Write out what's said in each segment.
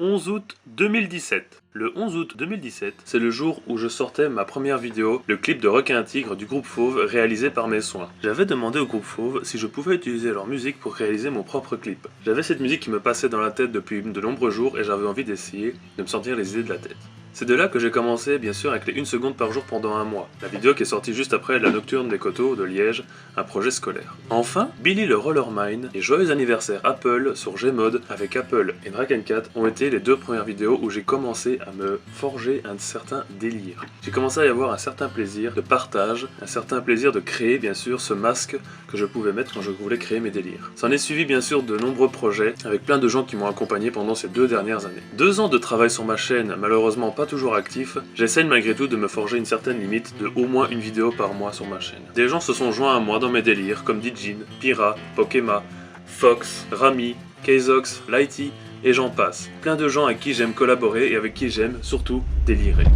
11 août 2017. Le 11 août 2017, c'est le jour où je sortais ma première vidéo, le clip de Requin Tigre du groupe Fauve réalisé par mes soins. J'avais demandé au groupe Fauve si je pouvais utiliser leur musique pour réaliser mon propre clip. J'avais cette musique qui me passait dans la tête depuis de nombreux jours et j'avais envie d'essayer de me sortir les idées de la tête. C'est de là que j'ai commencé, bien sûr, avec les 1 seconde par jour pendant un mois. La vidéo qui est sortie juste après la Nocturne des Coteaux de Liège, un projet scolaire. Enfin, Billy le Rollermine et Joyeux anniversaire Apple sur Gmod avec Apple et Drakencat ont été les 2 premières vidéos où j'ai commencé à me forger un certain délire. J'ai commencé à y avoir un certain plaisir de partage, un certain plaisir de créer, bien sûr, ce masque que je pouvais mettre quand je voulais créer mes délires. S'en est suivi, bien sûr, de nombreux projets avec plein de gens qui m'ont accompagné pendant ces 2 dernières années. 2 ans de travail sur ma chaîne, malheureusement pas toujours actif, j'essaye malgré tout de me forger une certaine limite de au moins une vidéo par mois sur ma chaîne. Des gens se sont joints à moi dans mes délires, comme Dijin, Pyra, Pokema, Fox, Rami, Keizox, Lighty, et j'en passe. Plein de gens avec qui j'aime collaborer et avec qui j'aime, surtout, délirer.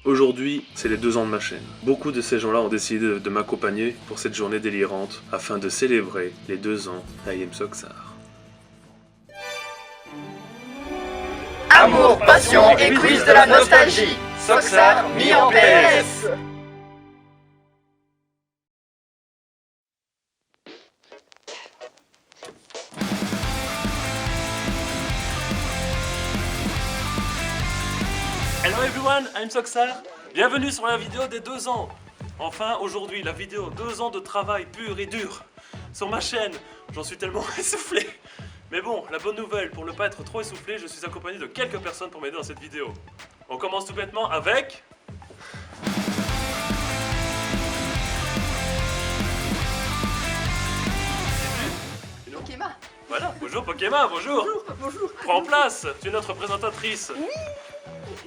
Aujourd'hui, c'est les 2 ans de ma chaîne. Beaucoup de ces gens-là ont décidé de m'accompagner pour cette journée délirante, afin de célébrer les 2 ans d'I Am Soxar. Amour, passion et quiz de la nostalgie. Soxar mis en PS. Hello everyone, I'm Soxar. Bienvenue sur la vidéo des 2 ans. Enfin, aujourd'hui, la vidéo 2 ans de travail pur et dur sur ma chaîne. J'en suis tellement essoufflé. Mais bon, la bonne nouvelle, pour ne pas être trop essoufflé, je suis accompagné de quelques personnes pour m'aider dans cette vidéo. On commence tout bêtement avec... Pokema. Voilà, bonjour Pokema, bonjour. Bonjour. Prends place, tu es notre présentatrice. Oui.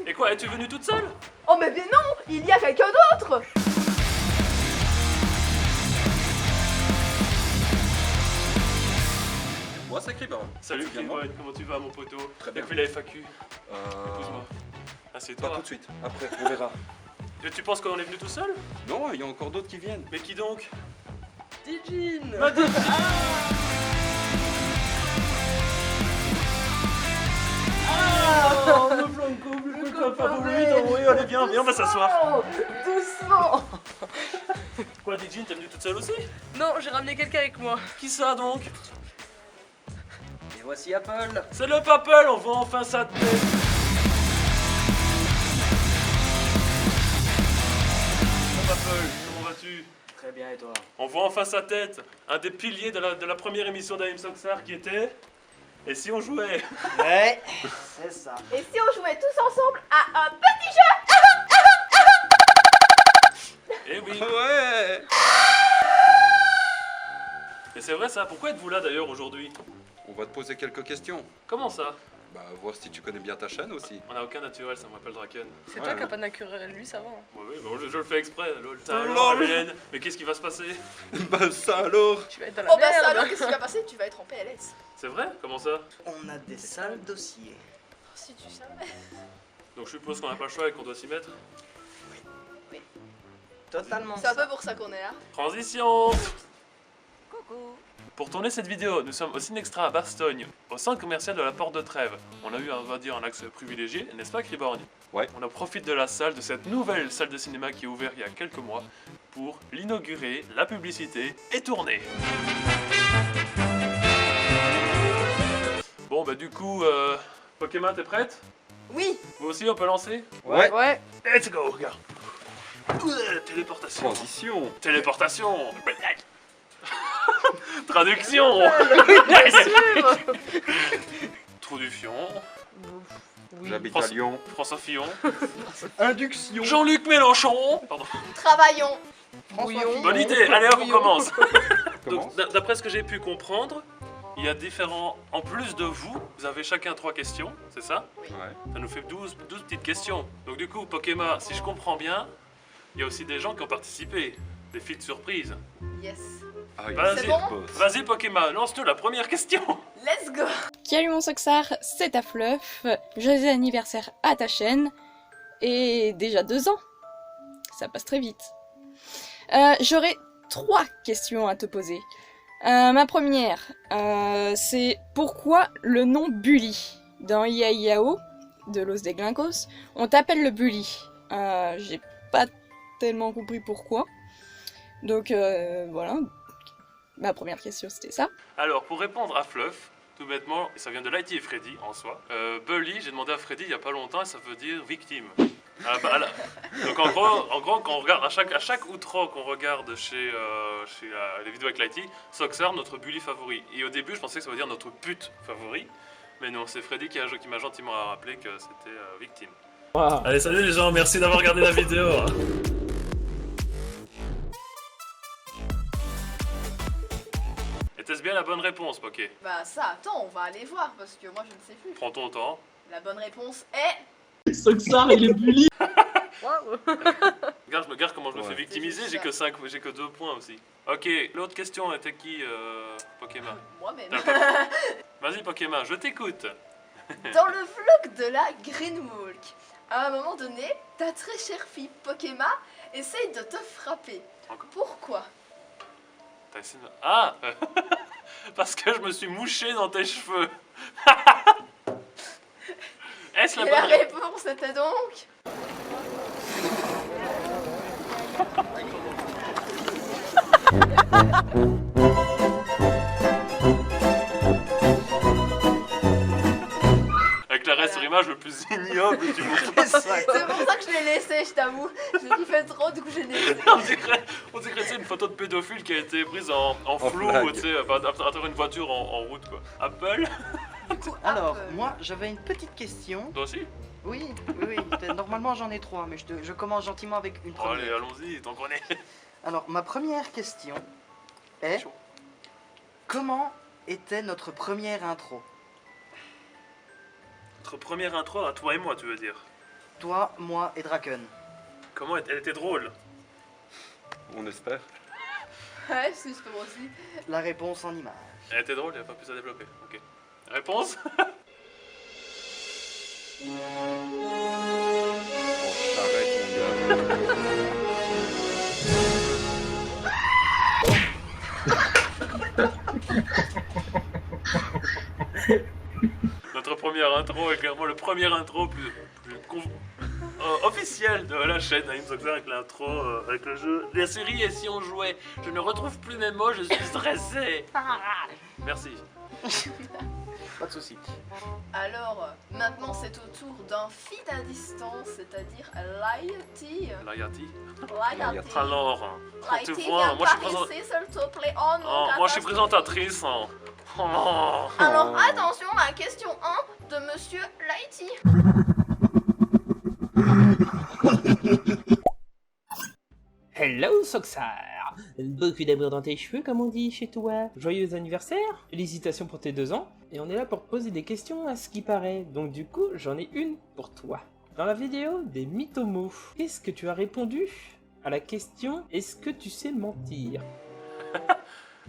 Et quoi, es-tu venue toute seule? Oh mais bien non, il y a quelqu'un d'autre. Moi c'est Cribin. Salut bien, Keyboy, comment tu vas mon poteau? Très bien. T'as fait la FAQ? Épouse-moi. Pas Assieds-toi. tout de suite, après on verra. Et tu penses qu'on est venu tout seul? Non, il y a encore d'autres qui viennent. Mais qui donc? Dijin. Bah, Dijin. Oh, le flanco, le copain favori, oui, allez bien, viens, on va s'asseoir. Oh, doucement. Quoi, Dijin, t'es venue toute seule aussi? Non, j'ai ramené quelqu'un avec moi. Qui ça donc? Et voici Apple. C'est le Papel, on voit enfin sa tête. Bon Papel, comment vas-tu? Très bien et toi? On voit enfin sa tête, un des piliers de la première émission d'I Am Soxar qui était... Et si on jouait? Ouais, c'est ça. Et si on jouait tous ensemble à un petit jeu? Eh oui. Ouais. Et c'est vrai ça, pourquoi êtes-vous là d'ailleurs aujourd'hui? On va te poser quelques questions. Comment ça? Bah, voir si tu connais bien ta chaîne aussi. On n'a aucun naturel, ça me rappelle Draken. C'est Ouais, toi qui ouais. n'as pas de naturel, lui ça va. Oui, bon, je le fais exprès, lol. Lol. Hélène, mais qu'est-ce qui va se passer? Bah ça alors. Tu vas être dans la Oh bah merde. ça alors, qu'est-ce qui va passer? Tu vas être en PLS. C'est vrai? Comment ça? On a des sales dossiers. Si tu savais. Donc je suppose qu'on n'a pas le choix et qu'on doit s'y mettre? Totalement C'est un ça. peu pour ça qu'on est là. Transition! Coucou. Pour tourner cette vidéo, nous sommes au Cinextra à Bastogne, au centre commercial de la Porte de Trèves. On a eu, on va dire, un accès privilégié, n'est-ce pas Criborgne? Ouais. On en profite de la salle, de cette nouvelle salle de cinéma qui est ouverte il y a quelques mois, pour l'inaugurer, la publicité et tourner. Bon bah du coup, Pokémon, t'es prête? Oui. Vous aussi, on peut lancer? Ouais. Ouais. Let's go, regarde. Téléportation. Transition. Téléportation. Traduction. Bien sûr. Traduction. Oui. J'habite à Lyon. François Fillon. Induction. Jean-Luc Mélenchon. Pardon. Travaillons. Bouillon. Bonne idée. Allez hop, on Bouillon. commence. Commence. Donc, d'après ce que j'ai pu comprendre, il y a différents... En plus de vous, vous avez chacun 3 questions, c'est ça? Ouais. Ça nous fait 12 petites questions. Donc du coup, Pokémon, si je comprends bien, il y a aussi des gens qui ont participé. Des feats surprises. Yes. Ah, il Vas-y, C'est bon boss. Vas-y Pokémon, lance-nous la première question. Let's go. Salut mon Soxar, c'est ta fluff. Joyeux anniversaire à ta chaîne. Et déjà 2 ans. Ça passe très vite. J'aurais 3 questions à te poser. Ma première, c'est pourquoi le nom Bully? Dans Ia-Ia-O, de Los Deglingo's, on t'appelle le Bully. J'ai pas tellement compris pourquoi. Donc voilà, ma première question c'était ça. Alors, pour répondre à Fluff, tout bêtement, ça vient de Lighty et Freddy en soi. Bully, j'ai demandé à Freddy il y a pas longtemps et ça veut dire victime. Donc en gros, quand on regarde à chaque outro qu'on regarde chez les vidéos avec Lighty, Soxar, notre bully favori. Et au début, je pensais que ça veut dire notre pute favori. Mais non, c'est Freddy qui m'a gentiment rappelé que c'était victime. Wow. Allez, salut les gens, merci d'avoir regardé la vidéo. Était-ce bien la bonne réponse, Poké? Bah ça, attends, on va aller voir parce que moi je ne sais plus. Prends ton temps. La bonne réponse est... Soxar et les bullies. Waouh. Regarde, je me garde comment je me Ouais. fais victimiser, j'ai que 2 points aussi. Ok, l'autre question était qui, Pokémon? Moi-même. Vas-y, Pokémon, je t'écoute. Dans le vlog de la Green Walk, à un moment donné, ta très chère fille Pokémon essaye de te frapper. Encore. Pourquoi? T'as essayé de... Ah parce que je me suis mouché dans tes cheveux. Est-ce Et la la bonne réponse était donc... Avec la reste sur image le plus ignoble du monde. C'est pour ça que je l'ai laissé, je t'avoue. Je l'ai fait trop, du coup j'ai laissé. On dirait que c'est une photo de pédophile qui a été prise en flou, flag. tu sais, à travers une voiture en route quoi. Apple? Du coup, Alors, Apple. moi, j'avais une petite question. Toi aussi? Oui, oui, oui. Normalement, j'en ai 3, mais je commence gentiment avec une Oh, allez, première. allons-y, tant qu'on est. Alors, ma première question est... Chaud. Comment était notre première intro? Notre première intro à toi et moi, tu veux dire? Toi, moi et Draken. Comment elle était drôle? On espère. Ouais, c'est ce que moi aussi. La réponse en image. Elle était drôle, il n'y a pas plus à développer. Ok. Réponse? On s'arrête, mon gars. Notre première intro est clairement le premier intro plus officiel de la chaîne Naïm Soxar avec l'intro, avec le jeu. La série Et si on jouait? Je ne retrouve plus mes mots, je suis stressé. Merci. Pas de soucis. Alors, maintenant c'est au tour d'un feed à distance, c'est-à-dire Lighty. Layati. Lighty. Alors, tu Lighty, vois, viens moi je suis par présent- ici, s'il te plaît. Oh non, Oh, moi je suis catastrophe. présentatrice. Hein. Oh. Alors attention, la question 1 de Monsieur Lighty. Hello Soxar. Beaucoup d'amour dans tes cheveux comme on dit chez toi. Joyeux anniversaire. Félicitations pour tes 2 ans. Et on est là pour te poser des questions à ce qui paraît. Donc du coup j'en ai une pour toi. Dans la vidéo des mythomos, qu'est-ce que tu as répondu à la question est-ce que tu sais mentir?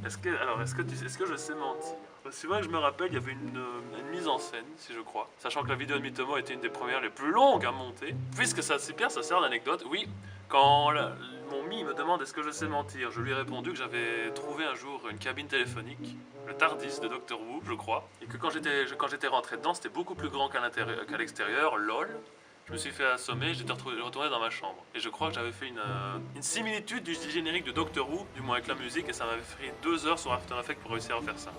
Est-ce que je sais mentir? C'est vrai que je me rappelle, il y avait une mise en scène, si je crois. Sachant que la vidéo de Mythomo était une des premières les plus longues à monter. Puisque ça, c'est bien, ça sert d'anecdote. Oui, quand mon Mi me demande est-ce que je sais mentir, je lui ai répondu que j'avais trouvé un jour une cabine téléphonique, le Tardis de Doctor Who, je crois. Et que quand j'étais rentré dedans, c'était beaucoup plus grand qu'à l'extérieur, lol. Je me suis fait assommer, j'étais retourné dans ma chambre. Et je crois que j'avais fait une similitude du générique de Doctor Who, du moins avec la musique, et ça m'avait pris 2 heures sur After Effects pour réussir à faire ça.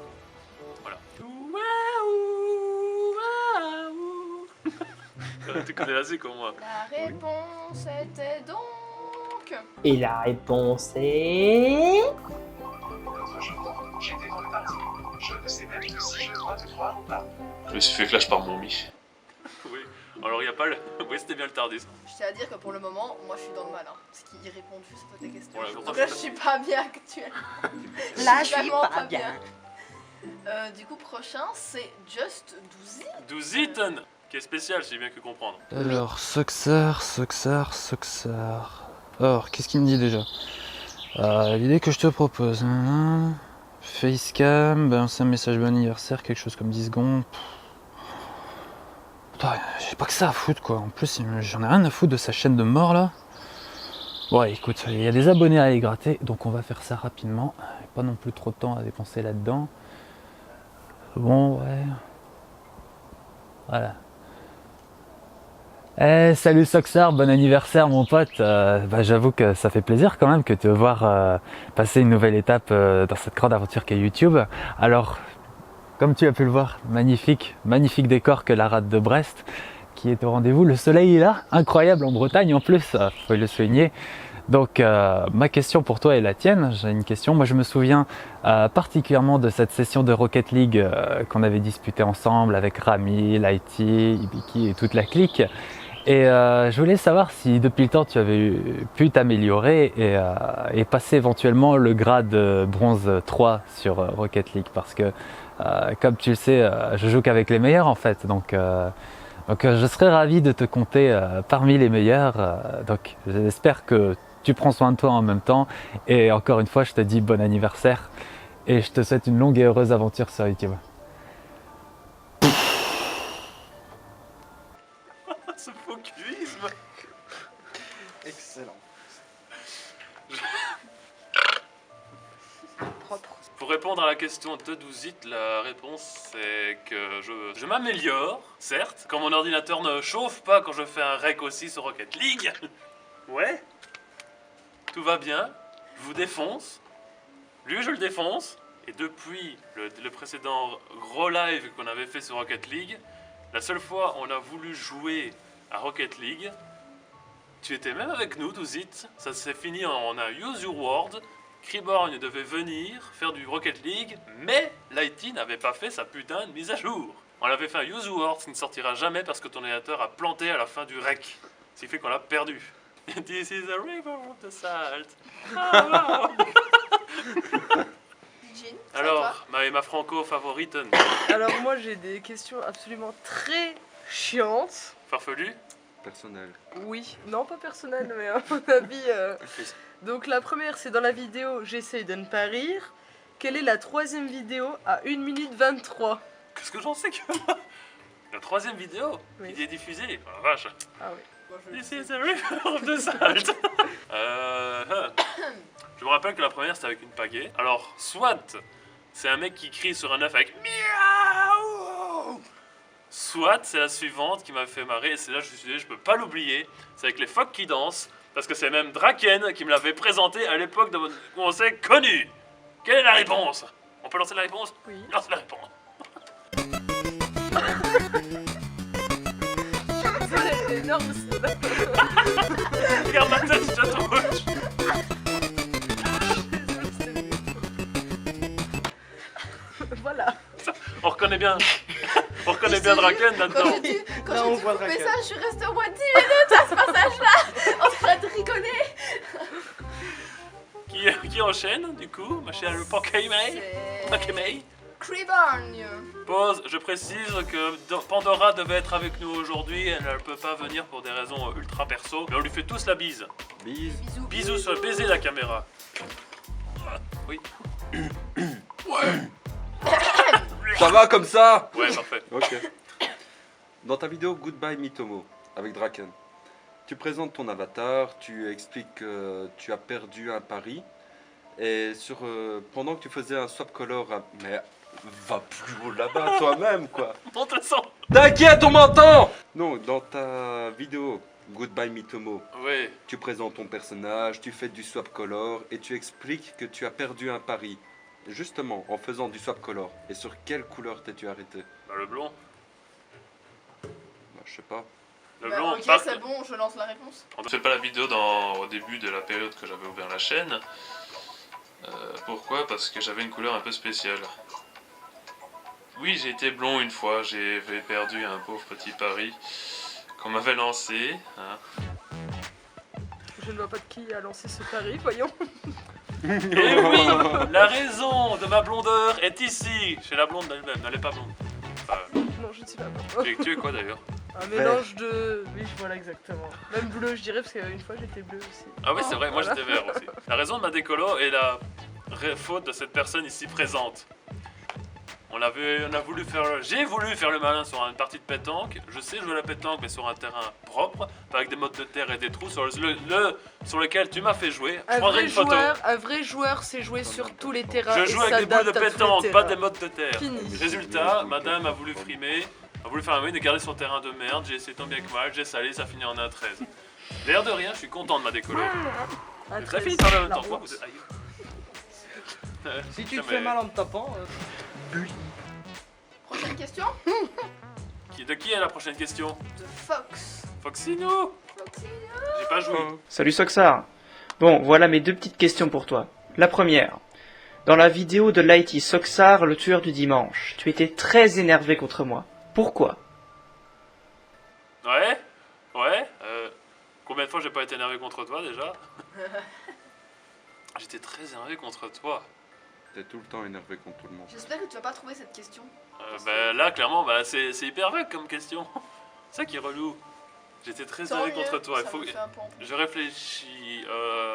Voilà. Tu connais la zik au moins. La réponse était donc... Et la réponse est... Je me suis fait flash par mon Mi. Oui, alors il n'y a pas le... Oui, c'était bien le Tardis. Je tiens à dire que pour le moment, moi je suis dans le mal, hein, parce qu'ils répondent juste à tes questions. Ouais, pourtant, Donc là, je suis pas bien actuellement. Là, je suis vraiment pas bien. Du coup, prochain, c'est Just Douzy. Douziton, qui est spécial, si j'ai bien pu comprendre. Alors, Soxar. Or, qu'est-ce qu'il me dit déjà? L'idée que je te propose. Facecam, balancer un message bon anniversaire, quelque chose comme 10 secondes. Putain, j'ai pas que ça à foutre quoi. En plus, j'en ai rien à foutre de sa chaîne de mort là. Ouais, écoute, il y a des abonnés à aller gratter, donc on va faire ça rapidement. pas non plus trop de temps à dépenser là-dedans. Bon, ouais. Voilà. Salut Soxar, bon anniversaire mon pote. J'avoue que ça fait plaisir quand même que de te voir passer une nouvelle étape dans cette grande aventure qu'est YouTube. Alors, comme tu as pu le voir, magnifique décor que la rade de Brest qui est au rendez-vous. Le soleil est là, incroyable en Bretagne en plus, faut le souligner. Donc ma question pour toi et la tienne, j'ai une question. Moi je me souviens particulièrement de cette session de Rocket League qu'on avait disputée ensemble avec Rami, Lighty, Ibiki et toute la clique. Et je voulais savoir si depuis le temps tu avais pu t'améliorer et passer éventuellement le grade bronze 3 sur Rocket League. Parce que comme tu le sais, je joue qu'avec les meilleurs en fait. Donc je serais ravi de te compter parmi les meilleurs. Donc j'espère que tu prends soin de toi en même temps. Et encore une fois, je te dis bon anniversaire. Et je te souhaite une longue et heureuse aventure sur YouTube. Ce faux cuisme. Excellent. Propre. Pour répondre à la question de Douzit, la réponse c'est que je m'améliore, certes. Quand mon ordinateur ne chauffe pas quand je fais un rec aussi sur Rocket League. Ouais. Tout va bien. Je vous défonce. Lui, je le défonce. Et depuis le précédent gros live qu'on avait fait sur Rocket League, la seule fois où on a voulu jouer à Rocket League, tu étais même avec nous, Douzit. Ça s'est fini en un Use Your Word. Kriborn devait venir faire du Rocket League, mais Lighty n'avait pas fait sa putain de mise à jour. On avait fait un Use Your Word qui ne sortira jamais parce que ton ordinateur a planté à la fin du rec. Ce qui fait qu'on l'a perdu. This is a river of the salt. Ah, wow. Jean, Alors, ma franco favorite, Alors moi j'ai des questions absolument très chiantes. farfelu. Personnel. Oui, non pas personnelles, mais à mon avis. Donc la première c'est dans la vidéo J'essaye de ne pas rire. Quelle est la troisième vidéo à 1 minute 23? Qu'est-ce que j'en sais que moi? La troisième vidéo, Oui. il est diffusé. Oh la vache. Ah oui. Moi, je This is a river of the salt. Je me rappelle que la première c'était avec une pagaie. Alors, soit c'est un mec qui crie sur un œuf avec miaou, soit c'est la suivante qui m'a fait marrer et c'est là que je me suis dit je peux pas l'oublier. C'est avec les phoques qui dansent parce que c'est même Draken qui me l'avait présenté à l'époque où on s'est connus. Quelle est la réponse? On peut lancer la réponse? Oui. Lance la réponse. C'est énorme ça. Regarde ma tête, je te rouge. Voilà. On reconnaît bien. On reconnaît bien Draken là-dedans. Quand Là, on j'ai dû voit couper Draken. ça, je suis restée au moins 10 minutes à ce passage-là, en train de rigoler. Qui enchaîne du coup, ma chère Pokémon? C'est Pokémon. Kriborn. Pause, je précise que Pandora devait être avec nous aujourd'hui, elle ne peut pas venir pour des raisons ultra perso, mais on lui fait tous la bise. Bise. Bisous. Bisous sur le baiser la caméra. Oui. Ça va comme ça? Ouais, parfait. Ok. Dans ta vidéo Goodbye Mitomo avec Draken, tu présentes ton avatar, tu expliques que tu as perdu un pari et pendant que tu faisais un swap color, mais va plus haut là-bas toi-même quoi. Monte le son. T'inquiète, on m'entend. Non, dans ta vidéo Goodbye Mitomo, Oui. tu présentes ton personnage, tu fais du swap color et tu expliques que tu as perdu un pari. Justement, en faisant du swap color. Et sur quelle couleur t'es-tu arrêté? Bah le blond. Bah, je sais pas. Le Bah, blond. ok, parce c'est que- bon, je lance la réponse. On ne fait pas la vidéo au début de la période que j'avais ouvert la chaîne. Pourquoi? Parce que j'avais une couleur un peu spéciale. Oui, j'ai été blond une fois, j'avais perdu un pauvre petit pari qu'on m'avait lancé. Hein. Je ne vois pas de qui a lancé ce pari, voyons. Et oui, la raison de ma blondeur est ici, chez la blonde elle-même, elle n'est pas blonde. Enfin, Non, je ne sais pas. tu es quoi d'ailleurs? Un mélange de... Oui, voilà exactement. Même bleu, je dirais, parce qu'une fois j'étais bleu aussi. Ah oui, c'est vrai, moi Voilà. j'étais vert aussi. La raison de ma décolo est la faute de cette personne ici présente. On a voulu faire j'ai voulu faire le malin sur une partie de pétanque. Je sais jouer à la pétanque, mais sur un terrain propre, pas avec des mottes de terre et des trous sur lequel tu m'as fait jouer. Je prendrai une photo. Un vrai joueur sait jouer sur tous les terrains. Je et joue avec des boules de s'adapte à tous les pétanque, pas terrains. des mottes de terre. Fini. Résultat, madame a voulu frimer, a voulu faire un moyen de garder son terrain de merde. J'ai essayé tant bien que mal, j'ai salé, ça finit en 1-13. D'ailleurs de rien, je suis content de ma décolo. Ça finit par le temps. Si tu te fais mal en te tapant, Prochaine question De qui est la prochaine question? de Fox. Foxino. J'ai pas joué. Salut Soxar. Bon, voilà mes deux petites questions pour toi. La première. Dans la vidéo de Lighty Soxar, le tueur du dimanche, tu étais très énervé contre moi. Pourquoi? Ouais. Combien de fois j'ai pas été énervé contre toi déjà? J'étais très énervé contre toi. T'es tout le temps énervé contre tout le monde. J'espère que tu vas pas trouver cette question. Là clairement c'est hyper vague comme question. C'est ça qui est relou. J'étais très énervé contre toi. Ça me fait un peu en plus. Je réfléchis.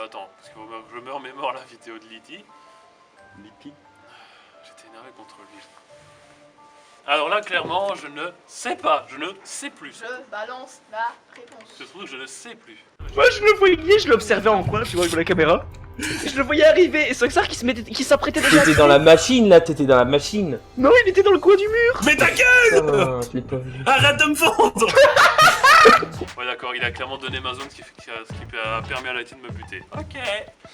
Attends, parce que je me remémore la vidéo de Litty. J'étais énervé contre lui. Alors là, clairement, je ne sais pas. Je ne sais plus. Je balance la réponse. Je trouve que je ne sais plus. Moi je le voyais, je l'observais en coin, tu vois, avec la caméra. Je le voyais arriver et Soxar qui s'apprêtait déjà à T'étais dans la machine là, t'étais dans la machine. Non, il était dans le coin du mur. Mais ta gueule! Oh, je l'ai pas vu. Arrête de me vendre! Ouais d'accord, il a clairement donné ma zone, ce qui a permis à Lighty de me buter. Ok.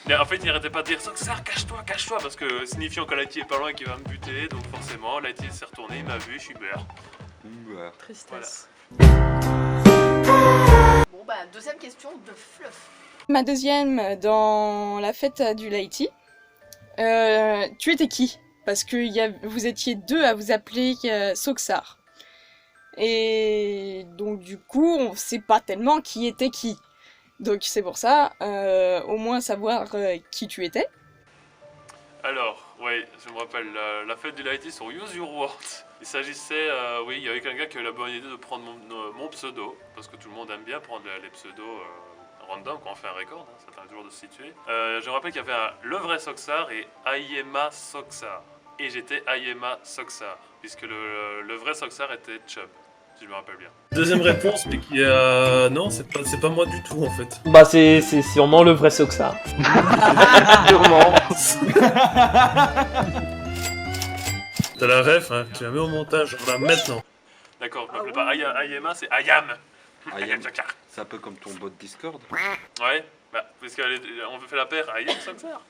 Mais en fait, il n'arrêtait pas de dire Soxar, cache-toi, parce que signifiant que Lighty est pas loin et qu'il va me buter, donc forcément, Lighty s'est retourné, il m'a vu, je suis beurre. Tristesse. Bon bah, deuxième question de Fluff. Ma deuxième, dans la fête du Lighty, tu étais qui? Parce que vous étiez deux à vous appeler Soxar. Et donc du coup, on sait pas tellement qui était qui. Donc c'est pour ça, au moins savoir qui tu étais. Alors, ouais, je me rappelle, la fête du Lighty sur Use Your Words. Il s'agissait, oui, il y avait quelqu'un qui a eu la bonne idée de prendre mon pseudo, parce que tout le monde aime bien prendre les pseudos random quand on fait un record, hein, ça permet toujours de se situer. Je me rappelle qu'il y avait le vrai Soxar et Ayema Soxar. Et j'étais Ayema Soxar, puisque le vrai Soxar était Chubb, si je me rappelle bien. Deuxième réponse, mais qui est... non, c'est pas moi du tout en fait. Bah c'est sûrement le vrai Soxar. Sûrement. T'as la ref, hein, tu la mets au montage, on la maintenant. D'accord, je m'appelais pas Ayema, c'est Ayam. Ayam, c'est un peu comme ton bot Discord. Ouais, bah, parce qu'on fait la paire Ayam Soxar.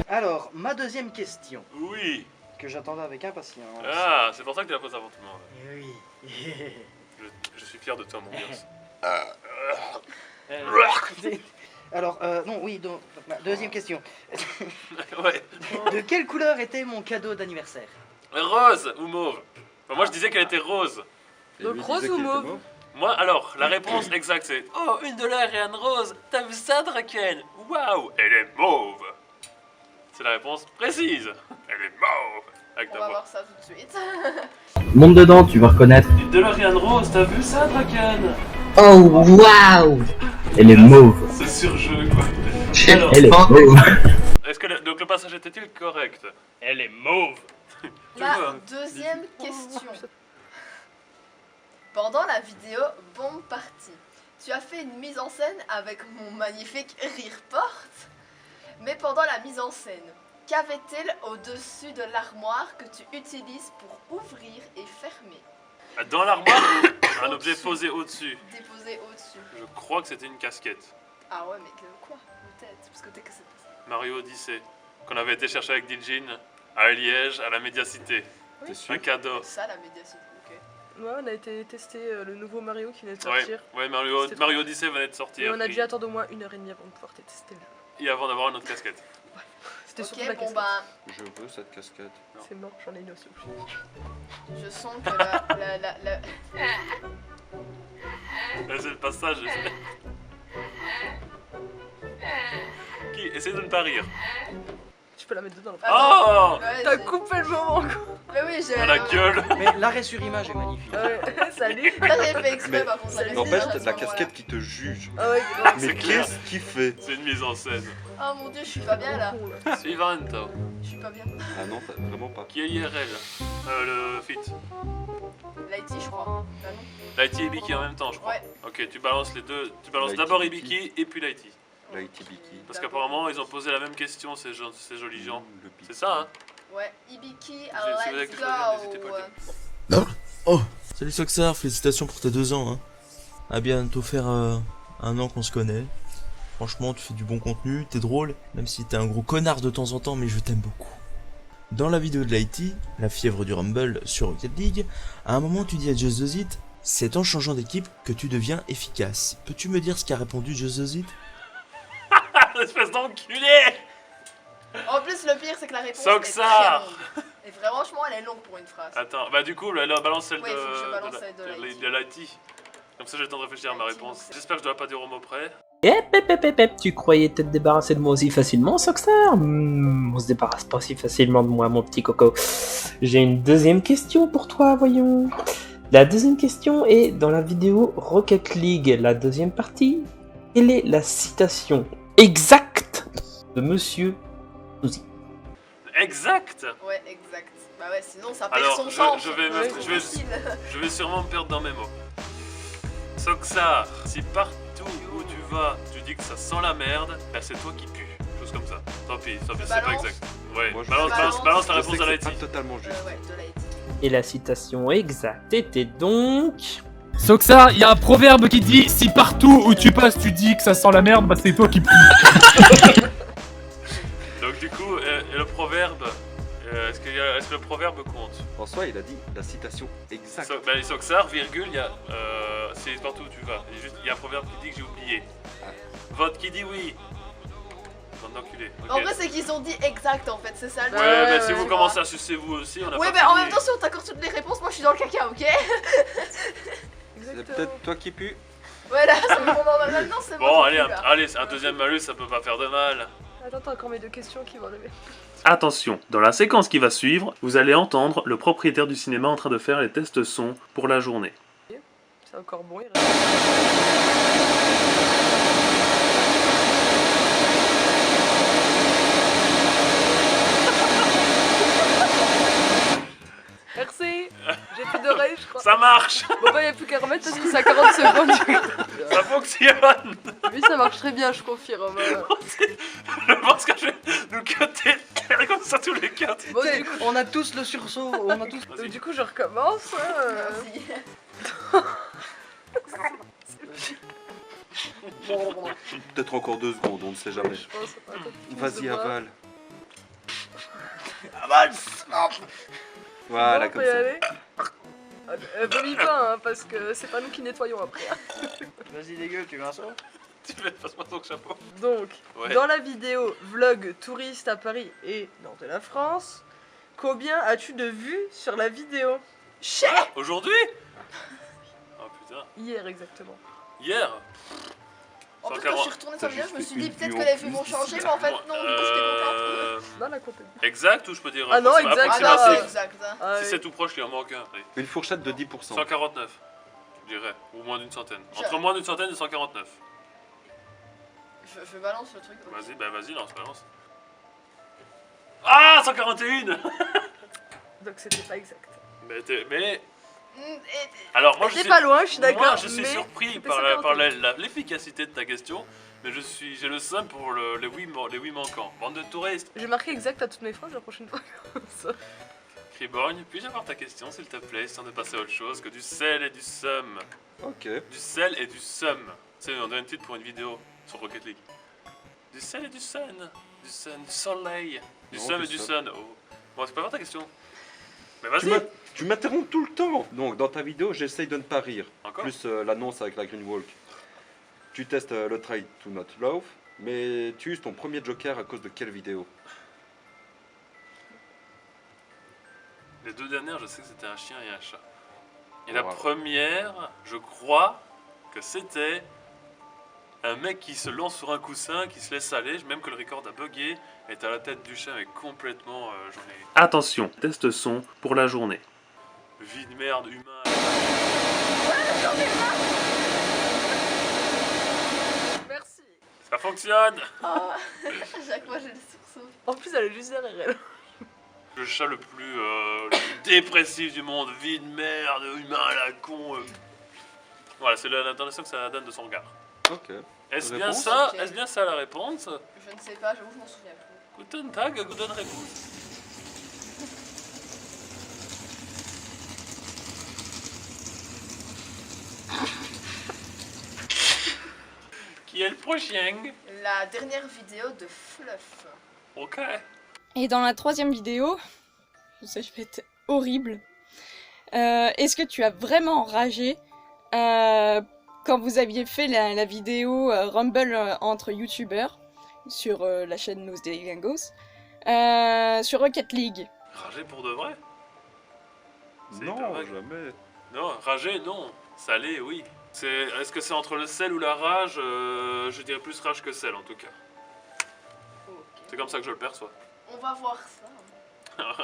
Alors, ma deuxième question. Oui. Que j'attendais avec impatience. Ah, c'est pour ça que tu la poses avant tout le monde. Oui. Je suis fier de toi, mon gosse. Alors, non, oui, donc, ma deuxième question. Ouais. De quelle couleur était mon cadeau d'anniversaire? Rose ou mauve? Enfin, moi, je disais qu'elle était rose. Donc rose ou mauve? Moi, alors, la réponse exacte, c'est oh, $1 et une rose. T'as vu ça, Draken? Waouh, elle est mauve. C'est la réponse précise. Elle est mauve. Avec On ta va voix. voir ça tout de suite. Monte dedans, tu vas reconnaître. $1 et une rose, t'as vu ça, Draken? Oh, waouh. Elle est mauve. C'est surjeu, quoi. Alors, Elle est mauve. est-ce que donc le passage était-il correct? Elle est mauve. La deuxième question. Pendant la vidéo Bombe Party, tu as fait une mise en scène avec mon magnifique rire porte. Mais pendant la mise en scène, qu'avait-il au-dessus de l'armoire que tu utilises pour ouvrir et fermer? Dans l'armoire, un objet posé au-dessus. Déposé au-dessus. Je crois que c'était une casquette. Ah ouais, mais quoi? Peut-être, parce que t'es que c'est... Mario Odyssey, qu'on avait été chercher avec Dijin à Liège, à la Médiacité. Oui. Un cadeau. Ça, la médiation, ok. Ouais, on a été tester le nouveau Mario qui venait de sortir. Ouais, Mario Odyssey venait de sortir. Et on a dû attendre au moins 1h30 avant de pouvoir tester le jeu. Et avant d'avoir une autre casquette. C'était surtout Ok, la bon casquette. bah, Je veux cette casquette. C'est mort, j'en ai une aussi. je sens que la... Là, c'est le passage. Qui? Essaye de ne pas rire. peux la mettre dedans. Oh Ouais, T'as j'ai- coupé le moment quoi. Mais oui, j'ai. Oh la gueule. Mais l'arrêt sur image est magnifique. Ah ouais, salut. Là, j'ai fait exprès Mais par contre. ça N'empêche, laisse t'as à de ce la moment-là. casquette qui te juge. Ah ouais, Mais clair. qu'est-ce qu'il fait? C'est une mise en scène. Oh mon dieu, je suis pas bien là. Suivante. Je suis pas bien. Ah non, vraiment pas. Qui est IRL Le fit. Lighty, je crois. Ah non. Lighty et Ibiki en même temps, je crois. Ouais. Ok, tu balances les deux. Tu balances Lighty, d'abord Ibiki. Ibiki et puis Lighty. La Itibiki. Parce qu'apparemment, ils ont posé la même question, ces jolis gens. Le pic. C'est ça, hein Ouais, Ibiki, Si vous avez let's quelque chose à dire, n'hésitez go. pas à le Oh, salut Soxar, félicitations pour tes 2 ans. Hein. À bientôt faire 1 an qu'on se connaît. Franchement, tu fais du bon contenu, t'es drôle, même si t'es un gros connard de temps en temps, mais je t'aime beaucoup. Dans la vidéo de Lighty, la fièvre du Rumble sur Rocket League, à un moment tu dis à Just Does It, c'est en changeant d'équipe que tu deviens efficace. Peux-tu me dire ce qu'a répondu Just Does It? Espèce d'enculé. En plus, le pire, c'est que la réponse Soxar. est très longue. Et franchement, elle est longue pour une phrase. Attends, bah du coup, là, balance celle Oui, faut que je balance celle de Lighty. Comme ça, j'ai le temps de réfléchir à ma Lighty, réponse. donc c'est- J'espère que je dois pas dire au mot près. Tu croyais t'être débarrassé de moi aussi facilement, Soxar? On se débarrasse pas si facilement de moi, mon petit coco. J'ai une deuxième question pour toi, voyons. La deuxième question est dans la vidéo Rocket League, la deuxième partie. Quelle est la citation exacte de Monsieur Souzy? Exact. Ouais, exact. Bah ouais, sinon ça perd Alors, son je sens. vais me- C'est je vais- facile. Je vais sûrement me perdre dans mes mots. Soxar, si partout où tu vas, tu dis que ça sent la merde, bah c'est toi qui pue. Chose comme ça. Tant pis, c'est pas balance. exact. Ouais, Moi, je balance, sais. balance, balance la Je réponse sais à que Lighty. c'est pas totalement juste. Ouais, de Lighty. Et la citation exacte était donc... Soxar, il y a un proverbe qui dit si partout où tu passes tu dis que ça sent la merde, bah c'est toi qui pue. Donc du coup, le proverbe, est-ce que le proverbe compte? En soi, il a dit la citation exacte. Bah, Soxar, virgule, il y a, c'est partout où tu vas. Il y a un proverbe qui dit que j'ai oublié. Ah. Vote qui dit oui. Bande d'enculés. Ok. En vrai, c'est qu'ils ont dit exact en fait, c'est ça le Ouais, truc. mais si Tu vous vois. commencez à sucer vous aussi, on a Ouais, pas mais en fini. même temps, si on t'accorde toutes les réponses, moi je suis dans le caca, ok? C'est peut-être toi qui pue. Voilà, c'est bon, maintenant c'est Bon, bon. allez, un deuxième malus, ça peut pas faire de mal. Attends, t'as encore mes 2 questions qui vont arriver. Attention, dans la séquence qui va suivre, vous allez entendre le propriétaire du cinéma en train de faire les tests son pour la journée. C'est encore bon, il Merci. J'ai plus d'oreilles, je crois. Ça marche. Bon bah y'a plus qu'à remettre parce que c'est à 40 secondes. Ça fonctionne. Oui, ça marche très bien, je confirme. Je pense que je vais nous cutter comme ça tous les 4. Bon, T'sais, du coup, on a tous le sursaut, on a tous... du coup, je recommence. Merci. Peut-être encore 2 secondes, on ne sait jamais. Je pense. Attends, Vas-y, je sais pas. avale. Avale. Voilà, Bon, on comme peut y ça. aller. Vomis pas, hein, parce que c'est pas nous qui nettoyons après. Vas-y dégueu, tu veux un saut? Tu fais passe-moi ton chapeau. Donc, Ouais. dans la vidéo vlog touriste à Paris et dans de la France, combien as-tu de vues sur la vidéo? Ah, aujourd'hui? Oh putain. Hier exactement. Hier. En plus, quand je suis retournée sur T'as le vidéo, je me juste suis dit une peut-être vue que en les vues plus vont d'ici. changer, mais en fait, non, du coup, j'étais contente. Dans la comptée. Exact ou je peux dire Ah non, exact, Ah non, approximatif. c'est exact. Hein. Ah, Si oui. c'est tout proche, il en manque un. Oui. Une fourchette de 10%. 149, je dirais, ou moins d'une centaine. Je- Entre moins d'une centaine et 149. Je balance le truc. Vas-y, bah vas-y, lance. Ah, 141. Donc c'était pas exact. Mais alors moi je T'es suis pas loin, je suis d'accord. Moi je suis mais surpris c'était par 141. l'efficacité de ta question, mais j'ai le seum pour les oui manquants. Bande de touristes. J'ai marqué exact à toutes mes phrases la prochaine fois. Ça. Criborgne, puis-je avoir ta question s'il te plaît, sans de passer à autre chose que du sel et du seum. Ok. Du sel et du seum. Tu sais, on dirait une titre pour une vidéo sur Rocket League. Du sel et du sun. Du sun, du soleil. Du Non, seum du et du seum. sun. Oh. Bon, c'est pas voir ta question. Mais Tu vas-y. m'as- Tu m'interromps tout le temps. Donc, dans ta vidéo, j'essaye de ne pas rire. Encore Plus l'annonce avec la Green Walk. Tu testes le try to not love, mais tu uses ton premier joker à cause de quelle vidéo? Les deux dernières, je sais que c'était un chien et un chat. Et Wow. la première, je crois que c'était Un mec qui se lance sur un coussin, qui se laisse aller, même que le record a bugué, est à la tête du chat, mais complètement, j'en ai... Attention, test son pour la journée. Vie de merde, humain... Merci. Ça fonctionne. Oh, à chaque fois j'ai le sursaut. En plus, elle est juste derrière elle. Le chat le plus dépressif du monde, vie de merde, humain à la con. Voilà, c'est l'intonation que ça donne de son regard. Ok. Est-ce bien Réponse? ça? Ok. Est-ce bien ça la réponse? Je ne sais pas, j'avoue, je m'en souviens plus. Guten Tag, guten Réponse. Qui est le prochain? La dernière vidéo de Fluff. Ok. Et dans la troisième vidéo, je sais, je vais être horrible. Est-ce que tu as vraiment ragé quand vous aviez fait la vidéo Rumble entre youtubeurs sur la chaîne Los Delingos sur Rocket League? Rager pour de vrai? C'est Non, hyper vague. jamais. Non, rager, non. Salé, oui. Est-ce que c'est entre le sel ou la rage? Je dirais plus rage que sel en tout cas. Ok. C'est comme ça que je le perçois. On va voir ça.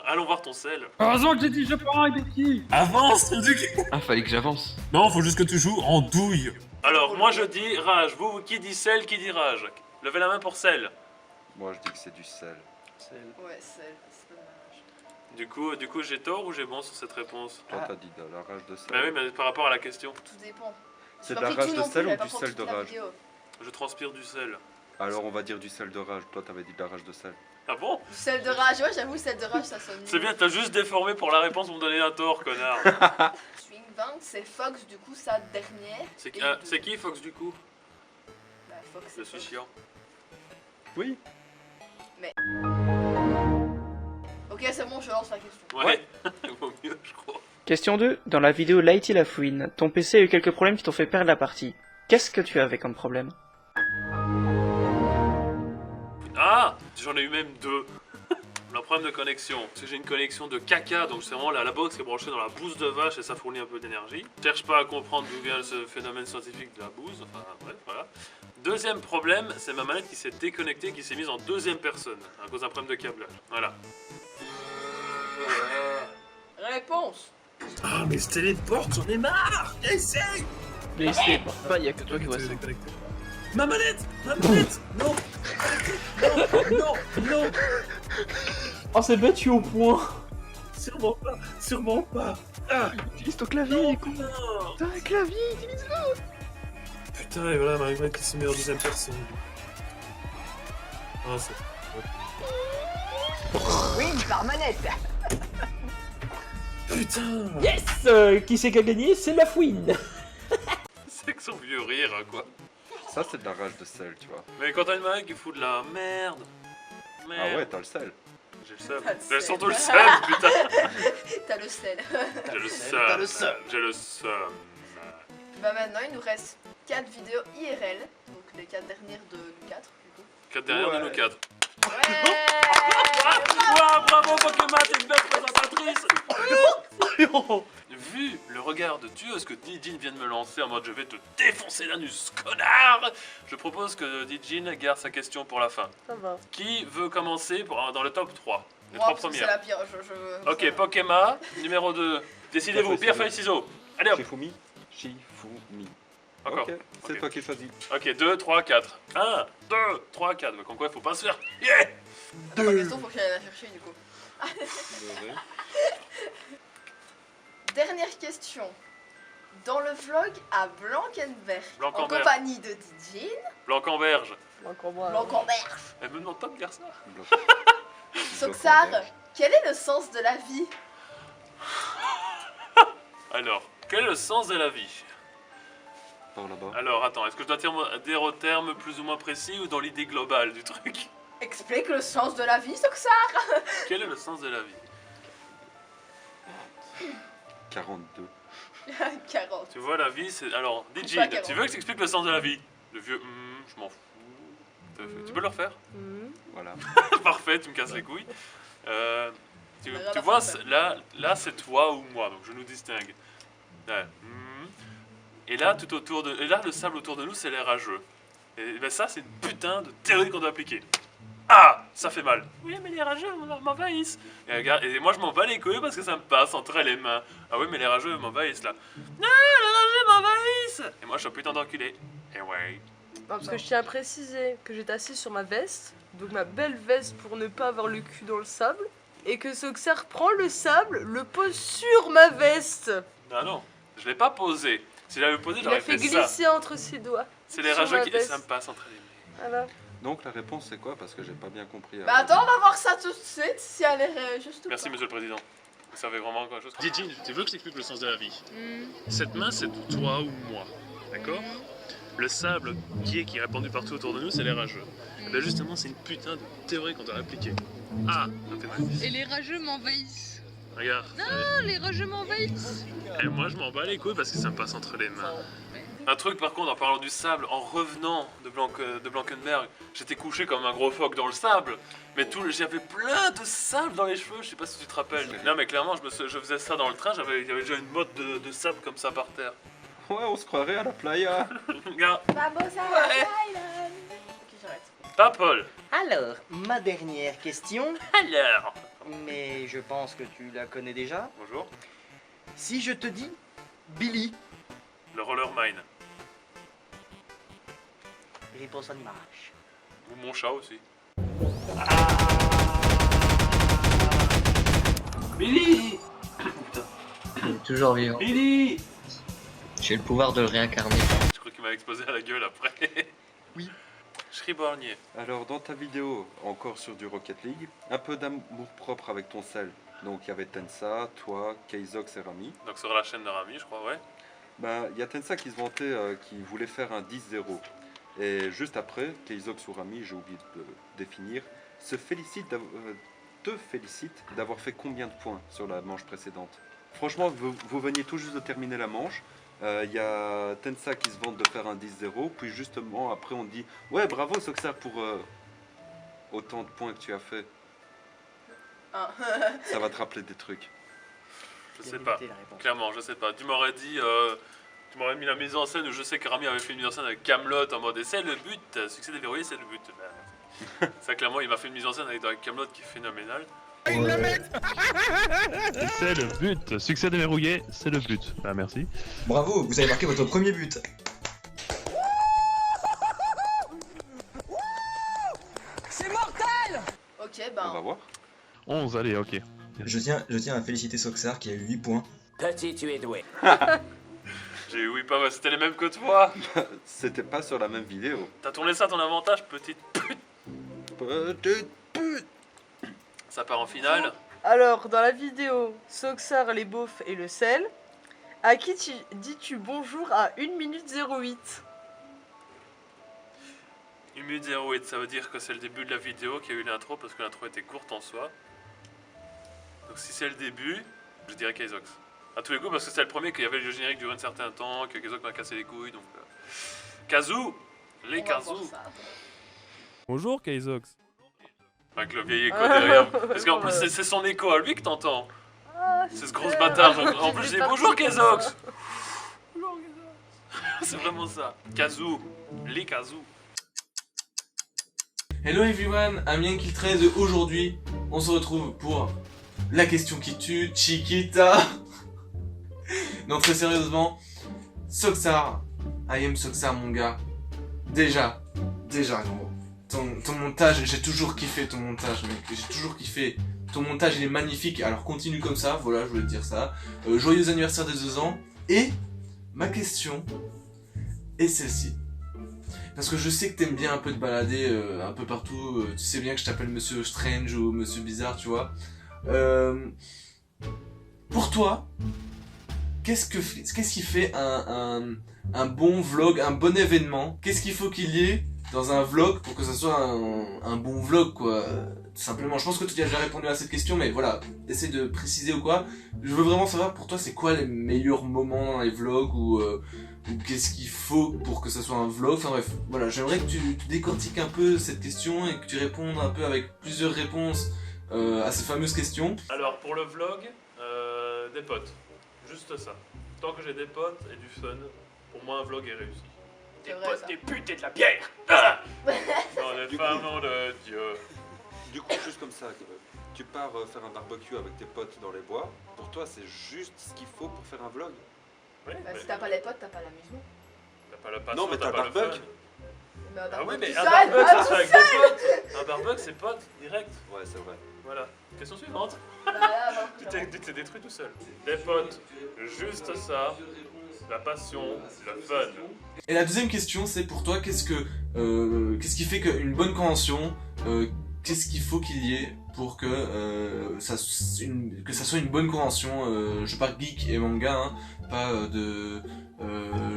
Allons voir ton sel. Heureusement que j'ai dit je prends avec qui. Avance, ton duc. Ah, fallait que j'avance. Non, faut juste que tu joues en douille. Alors, moi je dis rage. Vous, qui dit sel, qui dit rage? Levez la main pour sel. Moi, je dis que c'est du sel. Ouais, c'est pas dommage. Du coup, j'ai tort ou j'ai bon sur cette réponse? Toi, t'as dit de la rage de sel. Bah oui, mais par rapport à la question. Tout dépend. C'est J'ai de pas la pris rage tout de non plus, sel ou j'avais pas du pris sel toute de la rage? vidéo. Je transpire du sel. Alors, on va dire du sel de rage. Toi, t'avais dit de la rage de sel. Ah bon? Du sel de rage, ouais, j'avoue, sel de rage, ça sonne C'est mieux. bien, t'as juste déformé pour la réponse pour me donner un tort, connard. Swing Bang, c'est Fox, du coup, sa dernière. C'est qui Fox du coup? Bah, Fox, Je c'est suis Fox. chiant. Oui. Mais. Ok, c'est bon, je lance la question. Ouais, vaut mieux, je crois. Question 2. Dans la vidéo Lighty la fouine, ton PC a eu quelques problèmes qui t'ont fait perdre la partie. Qu'est-ce que tu avais comme problème? Ah, j'en ai eu même deux. Le problème de connexion, parce que j'ai une connexion de caca, donc c'est vraiment la box qui est branchée dans la bouse de vache et ça fournit un peu d'énergie. Je cherche pas à comprendre d'où vient ce phénomène scientifique de la bouse, enfin bref, voilà. Deuxième problème, c'est ma manette qui s'est déconnectée, qui s'est mise en deuxième personne, à cause d'un problème de câblage. Voilà. Réponse. Ah, mais je téléporte, j'en ai marre. Essaye. Mais il se téléporte pas, il y a que toi qui vois ça. Ma manette. Non. Non. Oh, c'est bête, je suis au point. Sûrement pas. Ah. Utilise ton clavier, con. Non. T'as un clavier, utilise-le. Putain, et voilà, ma manette qui se met en deuxième personne. Ah, c'est... Oui, par manette. Putain. Yes. Qui c'est qui a gagné? C'est la fouine. C'est que son vieux rire, quoi. Ça, c'est de la rage de sel, tu vois. Mais quand t'as une manette qui fout de la merde. Ah ouais, t'as le sel. J'ai le seum. T'as le J'ai sel. surtout le seum, putain. T'as le sel. J'ai le T'as le seum. seum. J'ai le seum. Bah maintenant, il nous reste 4 vidéos IRL, donc les 4 dernières de nous 4, du coup. 4 derrière de nous 4. Ouais. Wow, bravo Pokémon, t'es une belle présentatrice. Vu le regard de tueuse que Dijin vient de me lancer en mode je vais te défoncer l'anus, connard, je propose que Dijin garde sa question pour la fin. Ça va. Qui veut commencer dans le top 3? Les Moi, 3 parce que c'est premières. la pire. Ok, Pokémon, numéro 2. Décidez-vous, pierre, feuille, ciseaux. Allez hop. Shifumi. Encore. Ok, c'est toi qui choisis. Ok, 2, 3, 4. 1, 2, 3, 4. Mais comme quoi, il faut pas se faire. Yeah. La question, faut que j'aille la chercher, du coup. Dernière question. Dans le vlog à Blankenberg, en Blankenberg. compagnie de Dijin, Blanc-en-berge. Blankenberg, Elle me demande pas de dire ça. Soxar, quel est le sens de la vie? Alors, quel est le sens de la vie? Par là-bas. Alors, attends, est-ce que je dois dire au terme plus ou moins précis ou dans l'idée globale du truc? Explique le sens de la vie, Soxar. Quel est le sens de la vie? 42. 40. Tu vois, la vie, c'est... Alors, Pas Dijin, 40. tu veux que je t'explique le sens de la vie? Le vieux, je m'en fous. Tu peux le refaire? Voilà. Parfait, tu me casses les couilles. Tu la vois, fin, là c'est toi ou moi, donc je nous distingue. Ouais. Et là, tout autour de... Et là, le sable autour de nous, c'est les rageux. Et ben ça, c'est une putain de théorie qu'on doit appliquer. Ah, ça fait mal. Oui, mais les rageux m'envahissent. Et moi, je m'en bats les couilles parce que ça me passe entre les mains. Ah oui, mais les rageux m'envahissent là. Non, les rageux m'envahissent. Et moi, je suis un putain d'enculé. Et ouais. Non, parce que je tiens à préciser que j'étais assis sur ma veste, donc ma belle veste pour ne pas avoir le cul dans le sable, et que Soxar prend le sable, le pose sur ma veste. Non, non, je l'ai pas posé. Si j'avais posé, Il j'aurais a fait fait ça. glisser entre ses doigts. C'est les sur rageux ma qui... veste. Ça me passe entre les mains. Voilà. Donc la réponse c'est quoi? Parce que j'ai pas bien compris. Bah attends, on va voir ça tout de suite, si elle est juste ou Merci, pas. monsieur le président. Vous savez vraiment quelque chose? Didine, tu veux que je t'explique le sens de la vie? Cette main, c'est toi ou moi, d'accord? Le sable qui est répandu partout autour de nous, c'est les rageux. Et ben justement, c'est une putain de théorie qu'on doit appliquer. Ah, ça me fait mal. Et les rageux m'envahissent. Regarde. Non, les rageux m'envahissent. Et moi, je m'en bats les couilles parce que ça me passe entre les mains. Un truc par contre, en parlant du sable, en revenant de Blankenberg, j'étais couché comme un gros phoque dans le sable, mais j'avais plein de sable dans les cheveux, je sais pas si tu te rappelles. Non mais clairement, je faisais ça dans le train, il y avait déjà une motte de sable comme ça par terre. Ouais, on se croirait à la playa. Regarde. Vamos à la Island. Ok, j'arrête. Pas Paul. Alors, ma dernière question. Alors. Mais je pense que tu la connais déjà. Bonjour. Si je te dis Billy. Le roller mine. Réponse en image. Ou mon chat aussi. Billy. Il est toujours vivant. Billy. J'ai le pouvoir de le réincarner. Je crois qu'il m'a explosé à la gueule après. Oui. Schribornier. Alors dans ta vidéo, encore sur du Rocket League, un peu d'amour propre avec ton sel. Donc il y avait Tensa, toi, Keizox et Rami. Donc sur la chaîne de Rami, je crois, ouais. Bah, il y a Tensa qui se vantait qui voulait faire un 10-0. Et juste après, Keizox ou Rami, j'ai oublié de définir, te félicite d'avoir fait combien de points sur la manche précédente. Franchement, vous veniez tout juste de terminer la manche. Il y a Tensa qui se vante de faire un 10-0, puis justement après on dit « Ouais, bravo Soxar pour autant de points que tu as fait. Ah. » Ça va te rappeler des trucs. Je sais pas, clairement, je sais pas. Tu m'aurais dit, tu m'aurais mis la mise en scène où je sais que Rami avait fait une mise en scène avec Camelot en mode « Et c'est le but, succès déverrouillé, c'est le but. » Ça, clairement, il m'a fait une mise en scène avec Camelot qui est phénoménale. C'est le but. Succès déverrouillé, c'est le but. Ah, merci. Bravo, vous avez marqué votre premier but. C'est mortel. Ok, ben... On va voir. 11, allez, ok. Je tiens à féliciter Soxar qui a eu 8 points. Petit, tu es doué. J'ai eu 8 points, c'était les mêmes que toi. C'était pas sur la même vidéo. T'as tourné ça à ton avantage, petite pute. Petite pute. Ça part en finale. Alors, dans la vidéo Soxar, les beaufs et le sel, à qui dis-tu bonjour à 1 minute 08? 1 minute 08, ça veut dire que c'est le début de la vidéo qui a eu l'intro parce que l'intro était courte en soi. Donc si c'est le début, je dirais Keizox. À tous les coups parce que c'était le premier qu'il y avait le générique durant un certain temps, que Keizox m'a cassé les couilles, donc... Kazoo. Les Kazoo. Bonjour, Keizox. Avec le vieil écho derrière. Parce qu'en plus, c'est son écho à lui que t'entends. C'est ce gros bâtard. En plus, je dis bonjour, Keizox. C'est vraiment ça. Kazoo. Les Kazoo. Hello everyone, Amien Kill 13 aujourd'hui, on se retrouve pour la question qui tue, Chiquita. Non, très sérieusement, Soxar, I am Soxar mon gars, déjà gros, ton montage, j'ai toujours kiffé ton montage mec, j'ai toujours kiffé, ton montage il est magnifique, alors continue comme ça, voilà je voulais te dire ça, joyeux anniversaire des 2 ans, et ma question est celle-ci. Parce que je sais que t'aimes bien un peu te balader un peu partout, tu sais bien que je t'appelle Monsieur Strange ou Monsieur Bizarre, tu vois. Pour toi, qu'est-ce qui fait un bon vlog, un bon événement? Qu'est-ce qu'il faut qu'il y ait dans un vlog pour que ça soit un bon vlog, quoi? Tout simplement, je pense que tu as déjà répondu à cette question, mais voilà, essaie de préciser ou quoi. Je veux vraiment savoir pour toi, c'est quoi les meilleurs moments dans les vlogs ou qu'est-ce qu'il faut pour que ça soit un vlog. Enfin bref, voilà, j'aimerais que tu décortiques un peu cette question et que tu répondes un peu avec plusieurs réponses à ces fameuses questions. Alors pour le vlog, des potes, juste ça. Tant que j'ai des potes et du fun, pour moi un vlog est réussi. C'est vrai, ça. Des putes et de la bière. Ah non, les femmes, nom de Dieu. Du coup, juste comme ça, tu pars faire un barbecue avec tes potes dans les bois. Pour toi, c'est juste ce qu'il faut pour faire un vlog. Oui, Bah, si t'as pas les potes, t'as pas l'amusement. T'as pas la passion, Non, mais t'as pas le le barbecue. fun. Mais un Ah oui, barbecue mais tout un seul, barbecue, ça tout se fait avec seul. des potes. Un barbecue, c'est potes, direct. Ouais, c'est vrai. Voilà. Question suivante. Bah, là, bon, Tu t'es détruit tout seul. Des potes, juste ça. La passion, le fun. Et la deuxième question, c'est pour toi, qu'est-ce qui fait qu'une bonne convention, qu'est-ce qu'il faut qu'il y ait pour que ça soit une bonne convention, je parle geek et manga, hein, pas de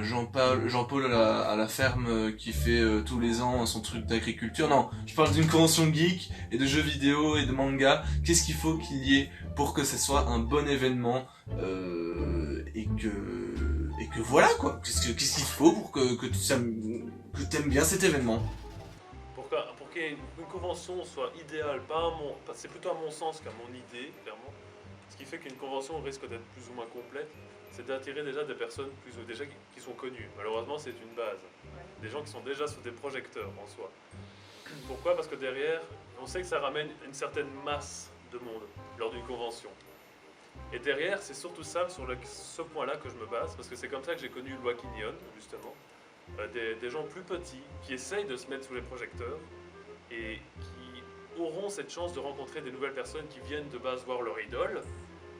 Jean-Paul à la ferme qui fait tous les ans son truc d'agriculture, non, je parle d'une convention geek et de jeux vidéo et de manga. Qu'est-ce qu'il faut qu'il y ait pour que ce soit un bon événement et que voilà quoi, qu'est-ce qu'il faut pour que tu aimes bien cet événement? Pour qu'une convention soit idéale, c'est plutôt à mon sens qu'à mon idée, clairement. Ce qui fait qu'une convention risque d'être plus ou moins complète, c'est d'attirer déjà des personnes déjà qui sont connues. Malheureusement, c'est une base. Des gens qui sont déjà sous des projecteurs en soi. Pourquoi? Parce que derrière, on sait que ça ramène une certaine masse de monde lors d'une convention. Et derrière, c'est surtout ça, sur ce point-là que je me base, parce que c'est comme ça que j'ai connu Loaquignon, justement. Des gens plus petits qui essayent de se mettre sous les projecteurs et qui auront cette chance de rencontrer des nouvelles personnes qui viennent de base voir leur idole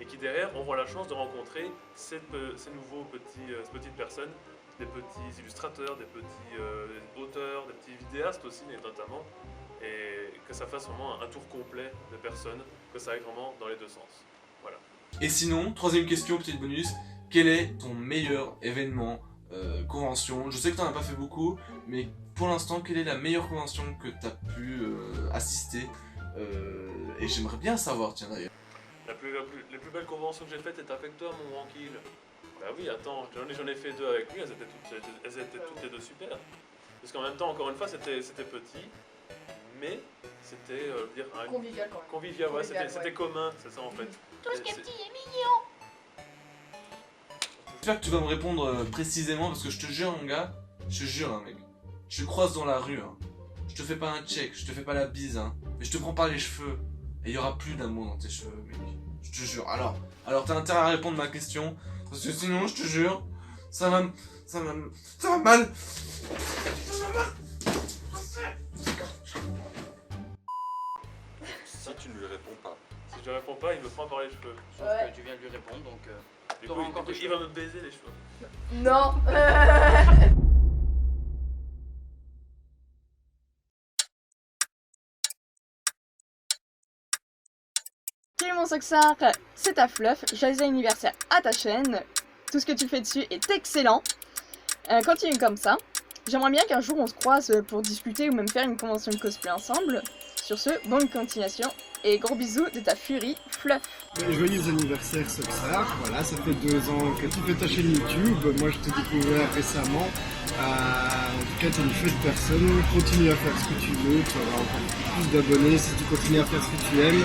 et qui derrière auront la chance de rencontrer ces petites personnes, des petits illustrateurs, des petits auteurs, des petits vidéastes aussi notamment, et que ça fasse vraiment un tour complet de personnes, que ça aille vraiment dans les deux sens. Voilà. Et sinon, troisième question, petit bonus, quel est ton meilleur événement, convention? Je sais que t'en as pas fait beaucoup, mais pour l'instant, quelle est la meilleure convention que t'as pu assister? Et j'aimerais bien savoir, tiens d'ailleurs. Les plus belles conventions que j'ai faites étaient avec toi, mon Wankill. Bah oui, attends, j'en ai fait deux avec lui, elles étaient toutes les deux super. Parce qu'en même temps, encore une fois, c'était petit, mais c'était convivial quand même. Convivial, ouais, c'était commun, c'est ça en fait. Tout ce qui est petit est mignon. J'espère que tu vas me répondre précisément, parce que je te jure, mon gars, je te jure, hein, mec, je te croise dans la rue, hein. Je te fais pas un check, je te fais pas la bise, hein, mais je te prends pas les cheveux, et il y aura plus d'amour dans tes cheveux, mec. Je te jure. Alors t'as intérêt à répondre à ma question, parce que sinon, je te jure, ça va mal. Ça va mal. Si tu ne lui réponds pas. Si je ne réponds pas, il me prend par les cheveux. Sauf que tu viens de lui répondre, donc Du coup, il va me baiser les cheveux. Non. Salut mon Soxar, c'est ta Fluff, joyeux anniversaire à ta chaîne, tout ce que tu fais dessus est excellent, continue comme ça, j'aimerais bien qu'un jour on se croise pour discuter ou même faire une convention de cosplay ensemble, sur ce, bonne continuation et gros bisous de ta furie Fluff. Joyeux anniversaire Soxar, voilà, ça fait 2 ans que tu fais ta chaîne YouTube, moi je t'ai découvert récemment, en tout cas t'es une chouette personne, continue à faire ce que tu veux, tu auras encore plus d'abonnés si tu continues à faire ce que tu aimes.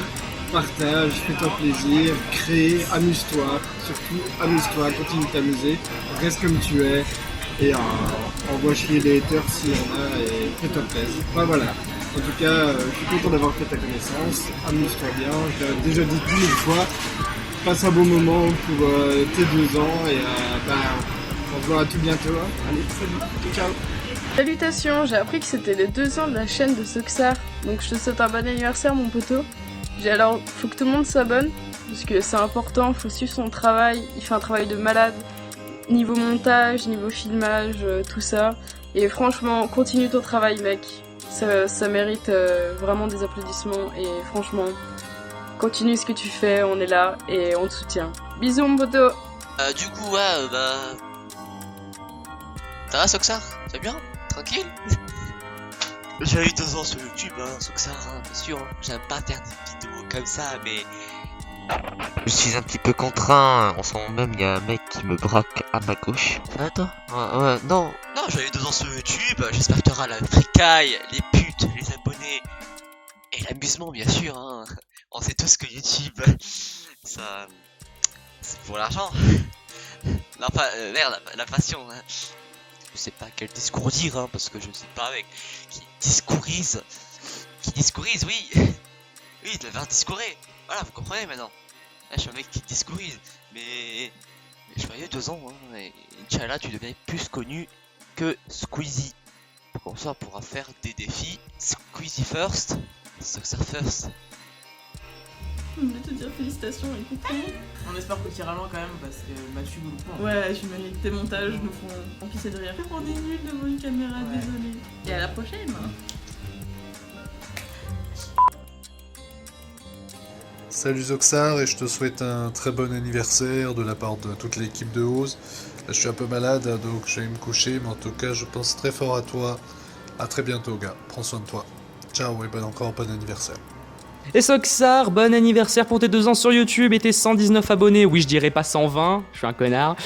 Partage, fais-toi plaisir, crée, amuse-toi, surtout amuse-toi, continue de t'amuser, reste comme tu es et envoie chier les haters s'il y en a et fais-toi plaisir. Enfin voilà, en tout cas je suis content d'avoir fait ta connaissance, amuse-toi bien, je l'ai déjà dit 10 000 fois, passe un bon moment pour tes 2 ans et on se voit à tout bientôt. Hein. Allez, salut, ciao. Salutations, j'ai appris que c'était les 2 ans de la chaîne de Soxar, donc je te souhaite un bon anniversaire mon poteau. Alors, faut que tout le monde s'abonne, parce que c'est important, faut suivre son travail, il fait un travail de malade, niveau montage, niveau filmage, tout ça. Et franchement, continue ton travail mec, ça mérite vraiment des applaudissements, et franchement, continue ce que tu fais, on est là, et on te soutient. Bisous mon poteau. Du coup, ouais, ça va Soxar? Ça va bien? Tranquille? J'ai eu 2 ans sur YouTube, hein, Soxar, hein, bien sûr, hein. J'aime pas faire des vidéos comme ça, mais je suis un petit peu contraint. En ce moment même, il y a un mec qui me braque à ma gauche. Ça va toi? Non, j'ai eu 2 ans sur YouTube, j'espère qu'il y aura la fricaille, les putes, les abonnés, et l'amusement, bien sûr, hein. On sait tous que YouTube, ça, c'est pour l'argent. Enfin, merde, la passion, hein. je sais pas quel discours dire, hein, parce que je sais pas avec qui discourise. Qui discourise, oui. Oui, de faire discourir. Voilà, vous comprenez maintenant. Là, je suis un mec qui discourise. Mais joyeux 2 ans, hein, et Inch'Allah, tu deviens plus connu que Squeezie. Comme ça, on pourra faire des défis Squeezie first, Soxar first. Je voulais te dire félicitations et coucou. On espère que tu iras loin quand même parce que tu nous le prends. Ouais, j'imagine que tes montages nous font pisser de rire. On est nuls devant une caméra, désolé. Et à la prochaine. Salut Zoxar et je te souhaite un très bon anniversaire de la part de toute l'équipe de Oz. Je suis un peu malade donc je vais me coucher, mais en tout cas je pense très fort à toi. A très bientôt gars, prends soin de toi. Ciao et encore bon anniversaire. Et Soxar, bon anniversaire pour tes 2 ans sur YouTube et tes 119 abonnés, oui je dirais pas 120, je suis un connard.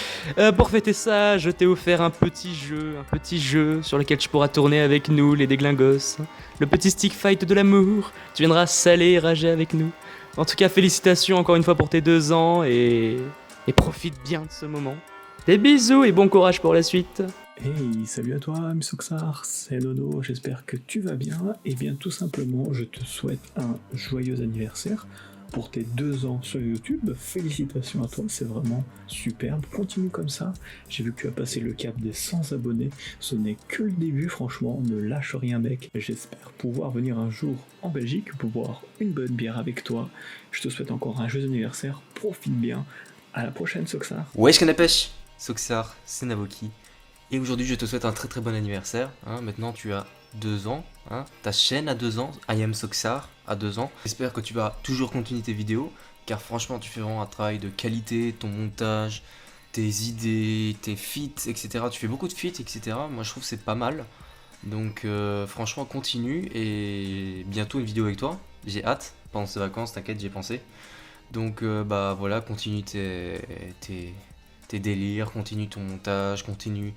Pour fêter ça, je t'ai offert un petit jeu sur lequel tu pourras tourner avec nous les déglingos. Le petit stick fight de l'amour, tu viendras saler et rager avec nous. En tout cas félicitations encore une fois pour tes 2 ans et profite bien de ce moment. Des bisous et bon courage pour la suite. Hey, salut à toi, Soxar, c'est Nono, j'espère que tu vas bien. Et bien tout simplement, je te souhaite un joyeux anniversaire pour tes 2 ans sur YouTube. Félicitations à toi, c'est vraiment superbe. Continue comme ça. J'ai vu que tu as passé le cap des 100 abonnés. Ce n'est que le début, franchement, ne lâche rien mec. J'espère pouvoir venir un jour en Belgique pour boire une bonne bière avec toi. Je te souhaite encore un joyeux anniversaire, profite bien. À la prochaine, Soxar. Wesh Canapèche, Soxar, c'est Navoki. Et aujourd'hui je te souhaite un très bon anniversaire, hein. Maintenant tu as 2 ans, hein. Ta chaîne a 2 ans, I am Soxar a 2 ans. J'espère que tu vas toujours continuer tes vidéos, car franchement tu fais vraiment un travail de qualité, ton montage, tes idées, tes feats, etc. Tu fais beaucoup de feats, etc. Moi je trouve que c'est pas mal. Donc franchement continue et bientôt une vidéo avec toi, j'ai hâte, pendant ces vacances, t'inquiète j'y ai pensé. Donc bah voilà, continue tes délires, continue ton montage, continue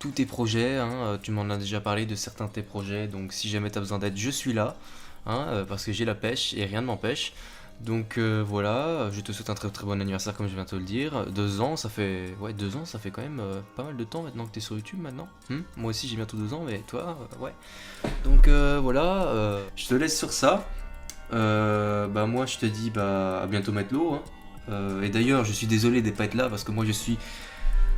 tous tes projets, hein. Tu m'en as déjà parlé de certains de tes projets, donc si jamais tu as besoin d'aide, je suis là, hein, parce que j'ai la pêche et rien ne m'empêche. Donc voilà, je te souhaite un très bon anniversaire comme je viens de te le dire. 2 ans, ça fait... Ouais, 2 ans, ça fait quand même pas mal de temps maintenant que tu es sur YouTube maintenant. Moi aussi j'ai bientôt 2 ans, mais toi, ouais. Donc voilà, je te laisse sur ça. Bah moi je te dis bah à bientôt Matelot, hein. Et d'ailleurs je suis désolé de ne pas être là parce que moi je suis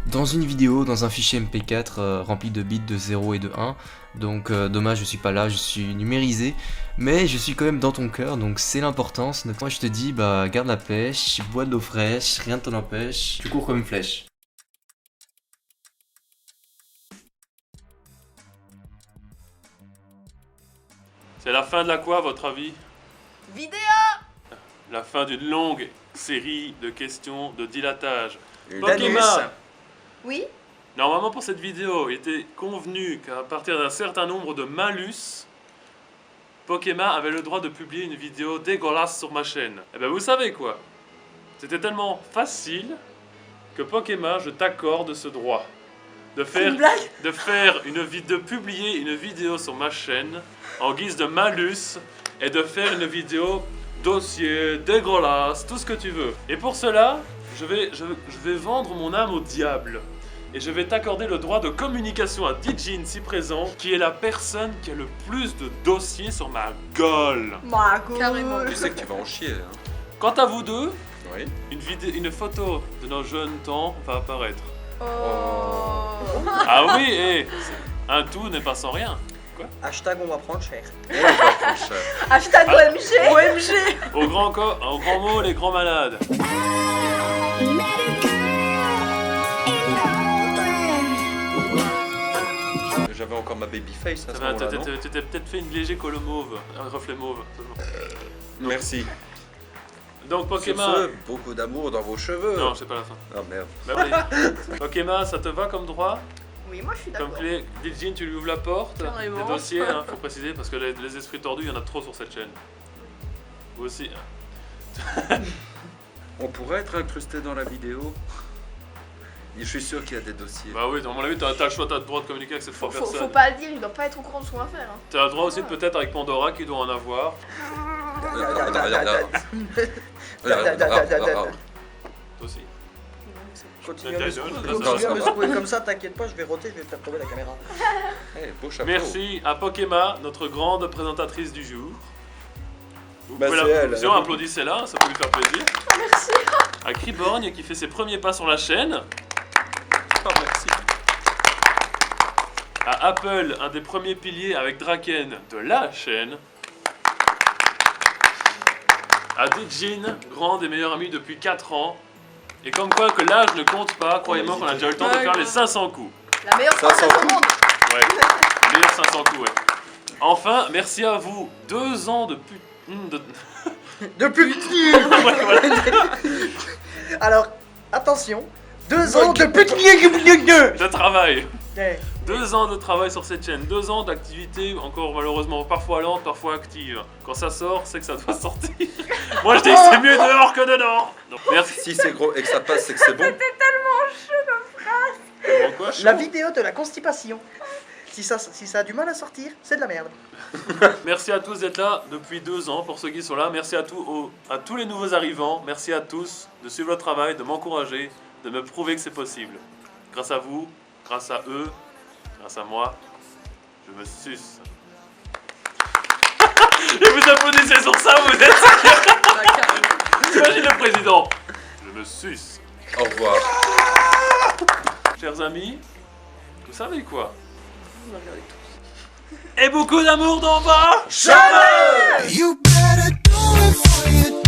dans une vidéo, dans un fichier MP4 rempli de bits de 0 et de 1. Donc dommage je suis pas là, je suis numérisé. Mais je suis quand même dans ton cœur, donc c'est l'importance. Donc moi je te dis bah garde la pêche, bois de l'eau fraîche, rien ne t'en empêche, tu cours comme une flèche. C'est la fin de la quoi à votre avis? Vidéo! La fin d'une longue série de questions de dilatage. Danus. Oui? Normalement pour cette vidéo, il était convenu qu'à partir d'un certain nombre de malus, Pokémon avait le droit de publier une vidéo dégueulasse sur ma chaîne. Et ben vous savez quoi? C'était tellement facile que Pokémon, je t'accorde ce droit. De publier une vidéo sur ma chaîne en guise de malus et de faire une vidéo dossier, dégueulasse, tout ce que tu veux. Et pour cela, je vais vendre mon âme au diable. Et je vais t'accorder le droit de communication à Dijin, si présent, qui est la personne qui a le plus de dossiers sur ma gueule. Carrément. Tu sais que tu vas en chier, hein. Quant à vous deux, oui. une photo de nos jeunes temps va apparaître. Oh. Ah oui, et un tout n'est pas sans rien. Quoi? Hashtag on va prendre cher. Hashtag OMG. OMG. Au grand mot, les grands malades. J'avais encore ma baby face à ce moment-là, non? Tu t'es peut-être fait une léger colo mauve, un reflet mauve. Merci. Donc Pokémon... Sur ce, beaucoup d'amour dans vos cheveux. Non, c'est pas la fin. Ah merde. Bah oui. Pokémon, ça te va comme droit? Oui, moi je suis d'accord. Comme clé, Dijin, tu lui ouvres la porte. Carrément. Les dossiers, hein, faut préciser, parce que les esprits tordus, il y en a trop sur cette chaîne. Vous aussi. On pourrait être incrusté dans la vidéo. Je suis sûr qu'il y a des dossiers. Bah oui, à mon avis, t'as le choix, t'as le droit de communiquer avec cette personne. Faut pas le dire, il doit pas être au courant de ce qu'on va faire. Hein. T'as le droit aussi peut-être avec Pandora qui doit en avoir. Toi aussi. Continue à me secouer comme ça, t'inquiète pas, je vais roter, je vais faire tomber la caméra. Beau chapeau. Merci à Pokema, notre grande présentatrice du jour. Vous Bah, pouvez c'est elle. l'applaudir, applaudissez-la, ça peut lui faire plaisir. Merci. À Criborgne qui fait ses premiers pas sur la chaîne. Merci. À Apple, un des premiers piliers avec Draken de la chaîne. À Dijin, grande et meilleure amie depuis 4 ans. Et comme quoi que l'âge ne compte pas, croyez-moi qu'on a déjà eu le temps de faire les 500 coups. La meilleure française au monde. Ouais, les meilleurs 500 coups, ouais. Enfin, merci à vous. 2 ans de De pute. Ouais, voilà. Alors, attention, 2 ans de pute. De travail. Ouais. 2 ans de travail sur cette chaîne, 2 ans d'activité, encore malheureusement parfois lente, parfois active. Quand ça sort, c'est que ça doit sortir. Moi je dis que c'est mieux dehors que dedans. Donc, merci. Si c'est gros et que ça passe, c'est que c'est bon. C'était tellement chaud comme phrase. Tellement quoi, chaud. La vidéo de la constipation. Si ça a du mal à sortir, c'est de la merde. Merci à tous d'être là depuis 2 ans, pour ceux qui sont là. Merci à tous les nouveaux arrivants. Merci à tous de suivre le travail, de m'encourager, de me prouver que c'est possible. Grâce à vous, grâce à eux, grâce à moi, je me suce. Et vous applaudissez sur ça, vous êtes Imagine le président. Je me suce. Au revoir. Chers amis, vous savez quoi? Et beaucoup d'amour d'en bas. Jamais! You better do it for you.